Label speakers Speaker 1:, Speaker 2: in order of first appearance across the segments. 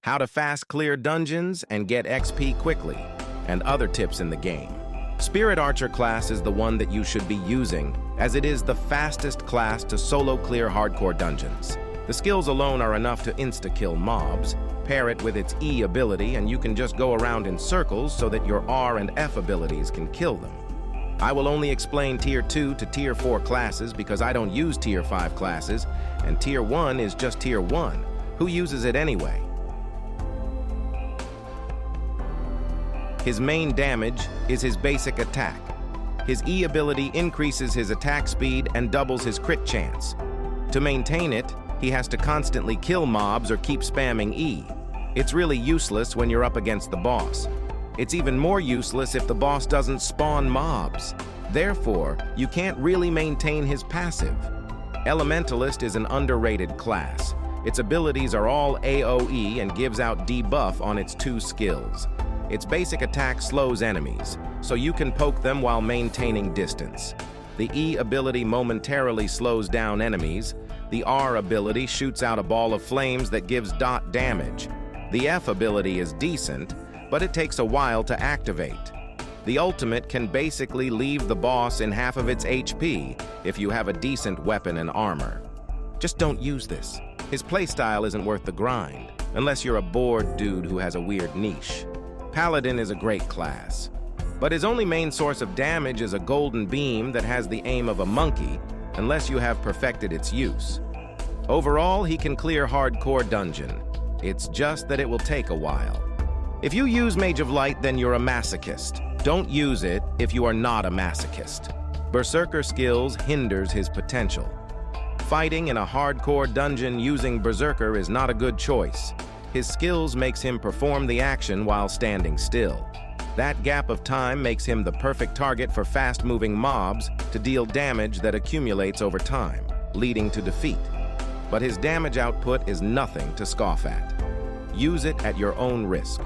Speaker 1: how to fast clear dungeons and get XP quickly, and other tips in the game. Spirit Archer class is the one that you should be using, as it is the fastest class to solo clear hardcore dungeons. The skills alone are enough to insta-kill mobs. Pair it with its E ability and you can just go around in circles so that your R and F abilities can kill them. I will only explain Tier 2 to Tier 4 classes because I don't use Tier 5 classes, and Tier 1 is just Tier 1. Who uses it anyway? His main damage is his basic attack. His E ability increases his attack speed and doubles his crit chance. To maintain it, he has to constantly kill mobs or keep spamming E. It's really useless when you're up against the boss. It's even more useless if the boss doesn't spawn mobs. Therefore, you can't really maintain his passive. Elementalist is an underrated class. Its abilities are all AoE and gives out debuff on its 2 skills. Its basic attack slows enemies, so you can poke them while maintaining distance. The E ability momentarily slows down enemies. The R ability shoots out a ball of flames that gives dot damage. The F ability is decent, but it takes a while to activate. The ultimate can basically leave the boss in half of its HP if you have a decent weapon and armor. Just don't use this. His playstyle isn't worth the grind, unless you're a bored dude who has a weird niche. Paladin is a great class, but his only main source of damage is a golden beam that has the aim of a monkey, unless you have perfected its use. Overall, he can clear hardcore dungeon. It's just that it will take a while. If you use Mage of Light, then you're a masochist. Don't use it if you are not a masochist. Berserker skills hinders his potential. Fighting in a hardcore dungeon using Berserker is not a good choice. His skills makes him perform the action while standing still. That gap of time makes him the perfect target for fast-moving mobs to deal damage that accumulates over time, leading to defeat. But his damage output is nothing to scoff at. Use it at your own risk.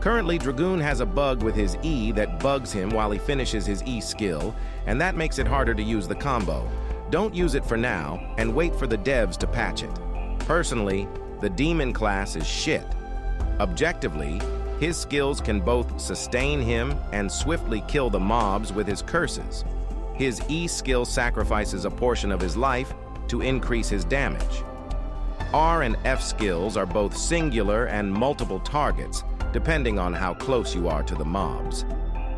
Speaker 1: Currently, Dragoon has a bug with his E that bugs him while he finishes his E skill, and that makes it harder to use the combo. Don't use it for now, and wait for the devs to patch it. Personally, the Demon class is shit. Objectively, his skills can both sustain him and swiftly kill the mobs with his curses. His E skill sacrifices a portion of his life to increase his damage. R and F skills are both singular and multiple targets, depending on how close you are to the mobs.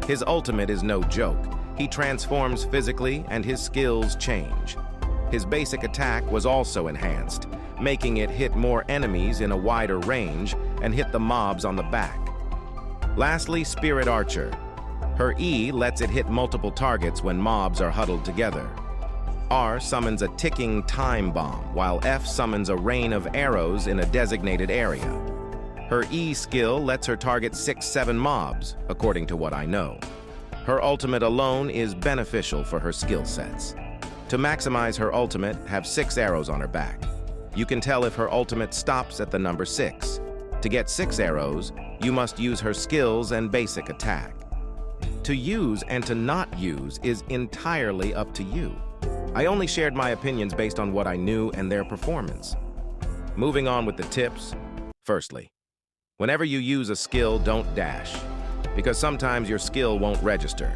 Speaker 1: His ultimate is no joke. He transforms physically and his skills change. His basic attack was also enhanced, making it hit more enemies in a wider range and hit the mobs on the back. Lastly, Spirit Archer. Her E lets it hit multiple targets when mobs are huddled together. R summons a ticking time bomb, while F summons a rain of arrows in a designated area. Her E skill lets her target 6-7 mobs, according to what I know. Her ultimate alone is beneficial for her skill sets. To maximize her ultimate, have 6 arrows on her back. You can tell if her ultimate stops at the number 6. To get 6 arrows, you must use her skills and basic attack. To use and to not use is entirely up to you. I only shared my opinions based on what I knew and their performance. Moving on with the tips. Firstly, whenever you use a skill, don't dash, because sometimes your skill won't register.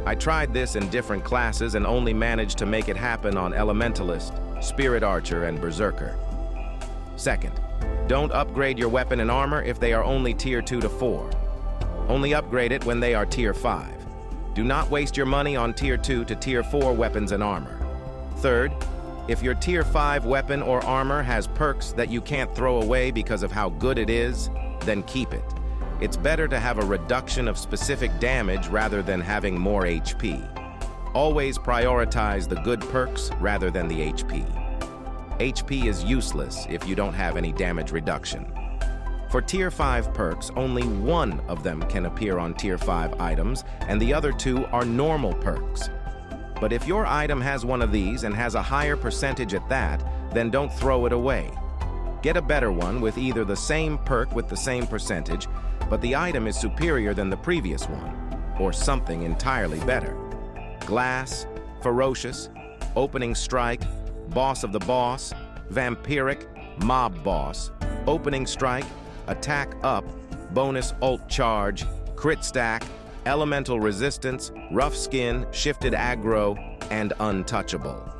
Speaker 1: I tried this in different classes and only managed to make it happen on Elementalist, Spirit Archer, and Berserker. Second, don't upgrade your weapon and armor if they are only Tier 2 to 4. Only upgrade it when they are Tier 5. Do not waste your money on Tier 2 to Tier 4 weapons and armor. Third, if your Tier 5 weapon or armor has perks that you can't throw away because of how good it is, then keep it. It's better to have a reduction of specific damage rather than having more HP. Always prioritize the good perks rather than the HP. HP is useless if you don't have any damage reduction. For Tier 5 perks, only one of them can appear on Tier 5 items, and the other 2 are normal perks. But if your item has one of these and has a higher percentage at that, then don't throw it away. Get a better one with either the same perk with the same percentage, but the item is superior than the previous one, or something entirely better. Glass, Ferocious, Opening Strike, Boss of the Boss, Vampiric, Mob Boss, Opening Strike, attack up, bonus ult charge, crit stack, elemental resistance, rough skin, shifted aggro, and untouchable.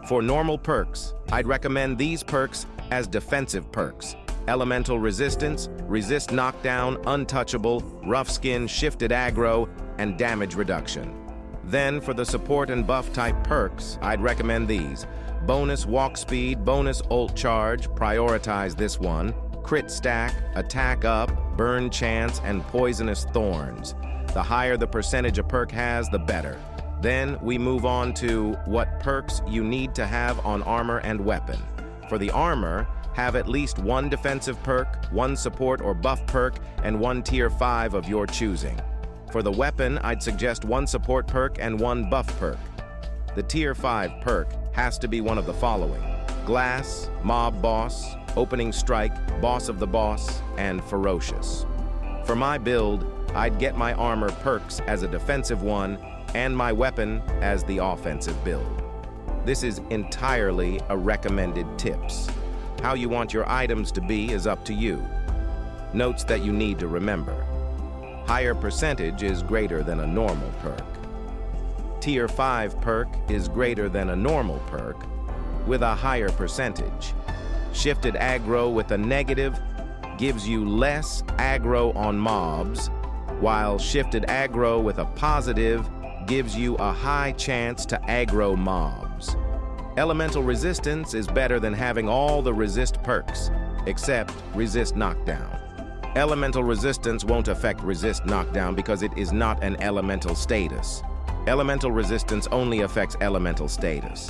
Speaker 1: For normal perks, I'd recommend these perks as defensive perks. Elemental resistance, resist knockdown, untouchable, rough skin, shifted aggro, and damage reduction. Then for the support and buff type perks, I'd recommend these. Bonus walk speed, bonus ult charge, prioritize this one, crit stack, attack up, burn chance, and poisonous thorns. The higher the percentage a perk has, the better. Then we move on to what perks you need to have on armor and weapon. For the armor, have at least one defensive perk, one support or buff perk, and one tier 5 of your choosing. For the weapon, I'd suggest one support perk and one buff perk. The tier 5 perk has to be one of the following: Glass, Mob Boss, Opening Strike, Boss of the Boss, and Ferocious. For my build, I'd get my armor perks as a defensive one and my weapon as the offensive build. This is entirely a recommended tips. How you want your items to be is up to you. Notes that you need to remember: higher percentage is greater than a normal perk. Tier 5 perk is greater than a normal perk with a higher percentage. Shifted aggro with a negative gives you less aggro on mobs, while shifted aggro with a positive gives you a high chance to aggro mobs. Elemental resistance is better than having all the resist perks, except resist knockdown. Elemental resistance won't affect resist knockdown because it is not an elemental status. Elemental resistance only affects elemental status.